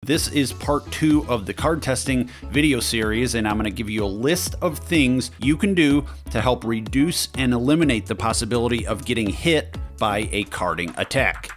This is part 2 of the card testing video series, and I'm going to give you a list of things you can do to help reduce and eliminate the possibility of getting hit by a carding attack.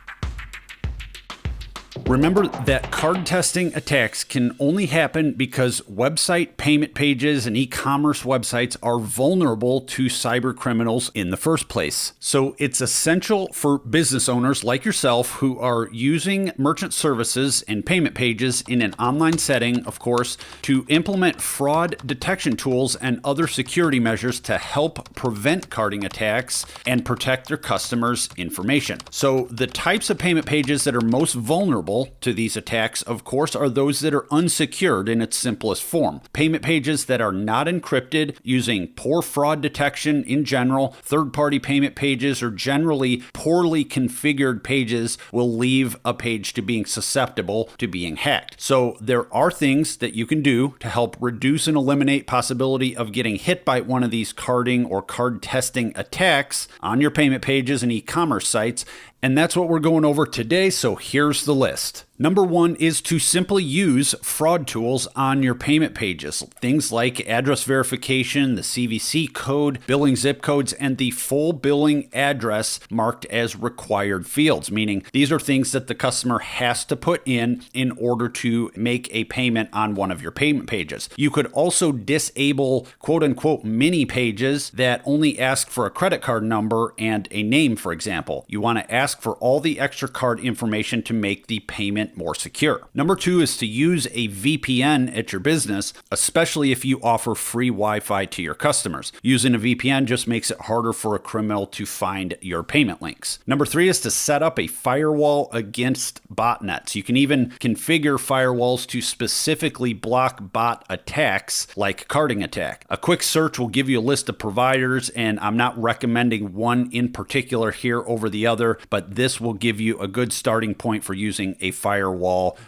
Remember that card testing attacks can only happen because website payment pages and e-commerce websites are vulnerable to cyber criminals in the first place. So it's essential for business owners like yourself who are using merchant services and payment pages in an online setting, of course, to implement fraud detection tools and other security measures to help prevent carding attacks and protect their customers' information. So the types of payment pages that are most vulnerable to these attacks, of course, are those that are unsecured in its simplest form. Payment pages that are not encrypted, using poor fraud detection in general. Third-party payment pages, or generally poorly configured pages, will leave a page to being susceptible to being hacked. So there are things that you can do to help reduce and eliminate possibility of getting hit by one of these carding or card testing attacks on your payment pages and e-commerce sites. And that's what we're going over today, so here's the list. Number 1 is to simply use fraud tools on your payment pages. Things like address verification, the CVC code, billing zip codes, and the full billing address marked as required fields, meaning these are things that the customer has to put in order to make a payment on one of your payment pages. You could also disable quote-unquote mini pages that only ask for a credit card number and a name, for example. You want to ask for all the extra card information to make the payment more secure. Number 2 is to use a VPN at your business, especially if you offer free Wi-Fi to your customers. Using a VPN just makes it harder for a criminal to find your payment links. Number 3 is to set up a firewall against botnets. You can even configure firewalls to specifically block bot attacks like carding attack. A quick search will give you a list of providers, and I'm not recommending one in particular here over the other, but this will give you a good starting point for using a firewall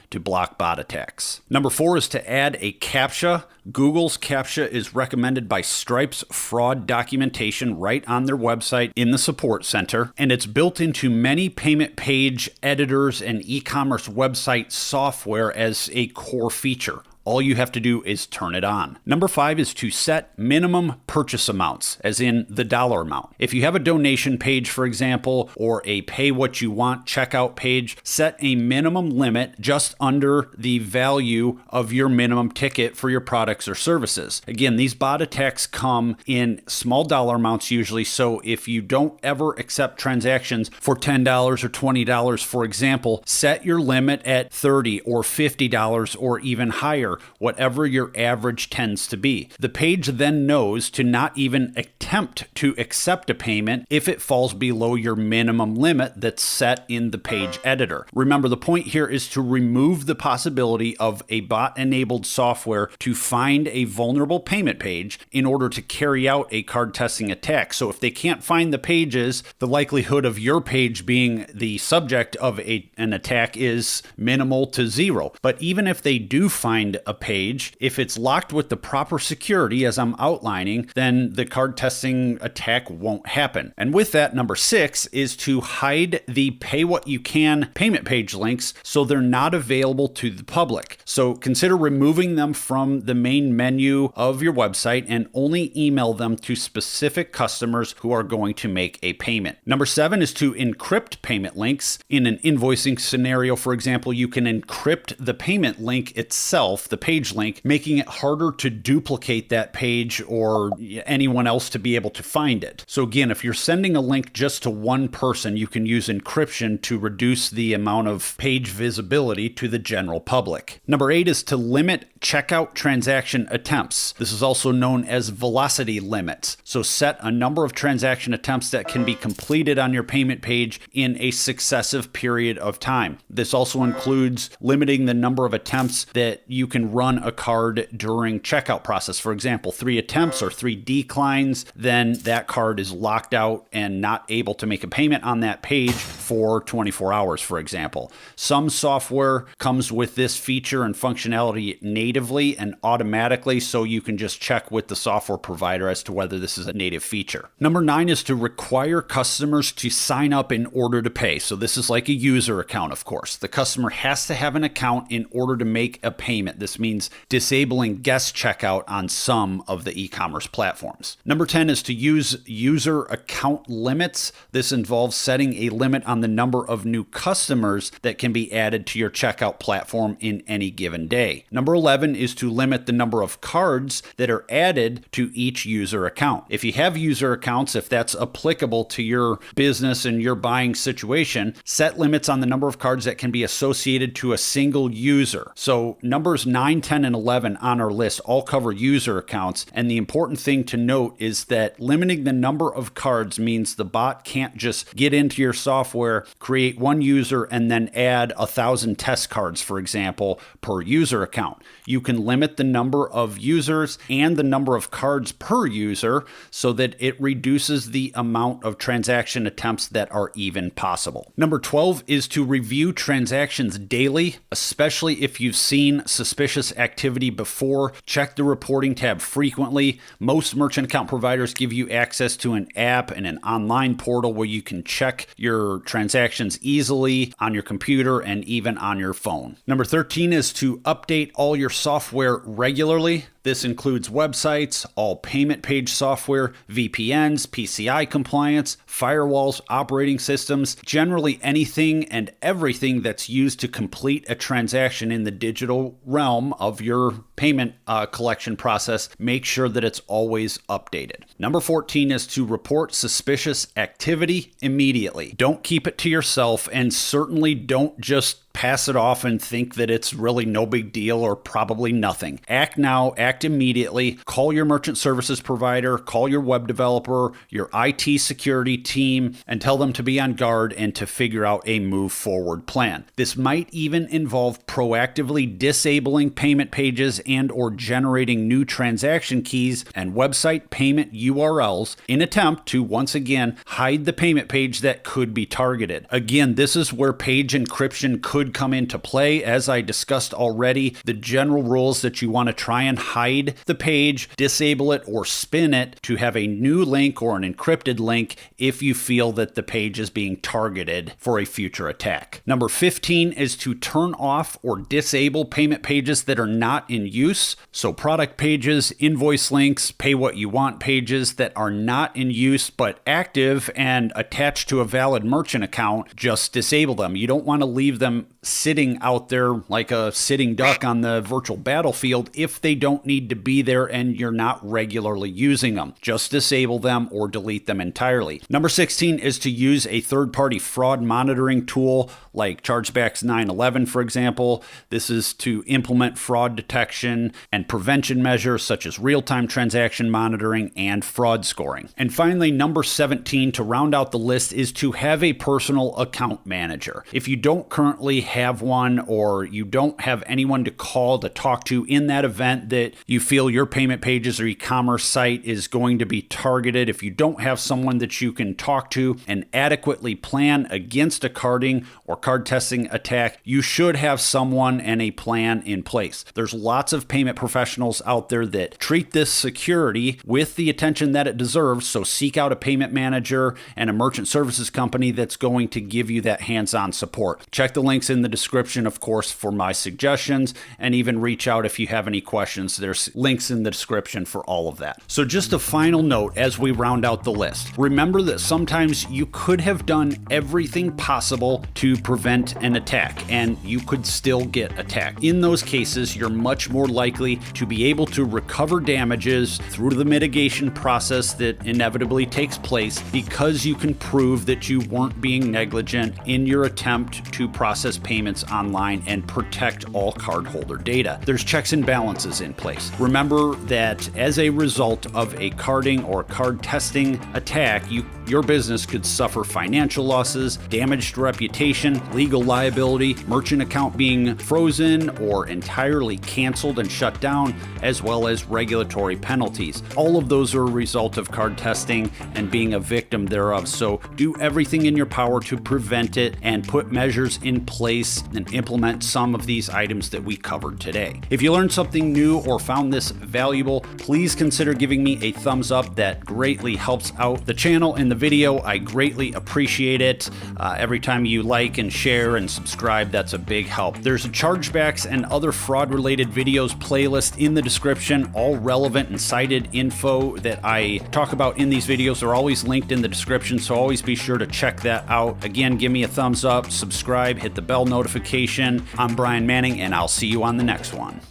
to block bot attacks. Number 4 is to add a CAPTCHA. Google's CAPTCHA is recommended by Stripe's fraud documentation right on their website in the support center, and it's built into many payment page editors and e-commerce website software as a core feature. All you have to do is turn it on. Number 5 is to set minimum purchase amounts, as in the dollar amount. If you have a donation page, for example, or a pay what you want checkout page, set a minimum limit just under the value of your minimum ticket for your products or services. Again, these bot attacks come in small dollar amounts usually, so if you don't ever accept transactions for $10 or $20, for example, set your limit at $30 or $50 or even higher, whatever your average tends to be. The page then knows to not even attempt to accept a payment if it falls below your minimum limit that's set in the page editor. Remember, the point here is to remove the possibility of a bot-enabled software to find a vulnerable payment page in order to carry out a card testing attack. So if they can't find the pages, the likelihood of your page being the subject of an attack is minimal to 0. But even if they do find a page, if it's locked with the proper security as I'm outlining, then the card testing attack won't happen. And with that, number 6 is to hide the pay what you can payment page links so they're not available to the public. So consider removing them from the main menu of your website and only email them to specific customers who are going to make a payment. Number 7 is to encrypt payment links. In an invoicing scenario, for example, you can encrypt the payment link itself, the page link, making it harder to duplicate that page or anyone else to be able to find it. So again, if you're sending a link just to one person, you can use encryption to reduce the amount of page visibility to the general public. Number 8 is to limit checkout transaction attempts. This is also known as velocity limits. So set a number of transaction attempts that can be completed on your payment page in a successive period of time. This also includes limiting the number of attempts that you can can run a card during checkout process. For example, 3 attempts or 3 declines, then that card is locked out and not able to make a payment on that page for 24 hours, for example. Some software comes with this feature and functionality natively and automatically, so you can just check with the software provider as to whether this is a native feature. Number 9 is to require customers to sign up in order to pay. So this is like a user account, of course. The customer has to have an account in order to make a payment. This means disabling guest checkout on some of the e-commerce platforms. Number 10 is to use user account limits. This involves setting a limit on the number of new customers that can be added to your checkout platform in any given day. Number 11 is to limit the number of cards that are added to each user account. If you have user accounts, if that's applicable to your business and your buying situation, set limits on the number of cards that can be associated to a single user. So numbers 9, 10, and 11 on our list all cover user accounts. And the important thing to note is that limiting the number of cards means the bot can't just get into your software, create one user, and then add 1,000 test cards, for example, per user account. You can limit the number of users and the number of cards per user so that it reduces the amount of transaction attempts that are even possible. Number 12 is to review transactions daily, especially if you've seen suspicious activity before. Check the reporting tab frequently. Most merchant account providers give you access to an app and an online portal where you can check your transactions easily on your computer and even on your phone. Number 13 is to update all your software regularly. This includes websites, all payment page software, VPNs, PCI compliance, firewalls, operating systems, generally anything and everything that's used to complete a transaction in the digital realm of your payment collection process. Make sure that it's always updated. Number 14 is to report suspicious activity immediately. Don't keep it to yourself, and certainly don't just pass it off and think that it's really no big deal or probably nothing. Act now, act immediately. Call your merchant services provider, call your web developer, your IT security team, and tell them to be on guard and to figure out a move forward plan. This might even involve proactively disabling payment pages and or generating new transaction keys and website payment URLs in attempt to once again hide the payment page that could be targeted. Again, this is where page encryption could come into play. As I discussed already, the general rules that you want to try and hide the page, disable it, or spin it to have a new link or an encrypted link if you feel that the page is being targeted for a future attack. Number 15 is to turn off or disable payment pages that are not in use. So product pages, invoice links, pay what you want pages that are not in use but active and attached to a valid merchant account, just disable them. You don't want to leave them sitting out there like a sitting duck on the virtual battlefield if they don't need to be there and you're not regularly using them. Just disable them or delete them entirely. Number 16 is to use a third-party fraud monitoring tool like Chargebacks 911, for example. This is to implement fraud detection and prevention measures such as real-time transaction monitoring and fraud scoring. And finally, number 17, to round out the list, is to have a personal account manager. If you don't currently have one, or you don't have anyone to call to talk to in that event that you feel your payment pages or e-commerce site is going to be targeted, if you don't have someone that you can talk to and adequately plan against a carding or card testing attack, you should have someone and a plan in place. There's lots of payment professionals out there that treat this security with the attention that it deserves, so seek out a payment manager and a merchant services company that's going to give you that hands-on support. Check the links in the description, of course, for my suggestions, and even reach out if you have any questions. There's links in the description for all of that. So just a final note as we round out the list. Remember that sometimes you could have done everything possible to prevent an attack, and you could still get attacked. In those cases, you're much more likely to be able to recover damages through the mitigation process that inevitably takes place because you can prove that you weren't being negligent in your attempt to process payments online and protect all cardholder data. There's checks and balances in place. Remember that as a result of a carding or card testing attack, you your business could suffer financial losses, damaged reputation, legal liability, merchant account being frozen or entirely canceled and shut down, as well as regulatory penalties. All of those are a result of card testing and being a victim thereof. So do everything in your power to prevent it and put measures in place and implement some of these items that we covered today. If you learned something new or found this valuable, please consider giving me a thumbs up. That greatly helps out the channel and the video. I greatly appreciate it. Every time you like and share and subscribe, that's a big help. There's a chargebacks and other fraud related videos playlist in the description. All relevant and cited info that I talk about in these videos are always linked in the description, so always be sure to check that out. Again, give me a thumbs up, subscribe, hit the bell notification. I'm Brian Manning, and I'll see you on the next one.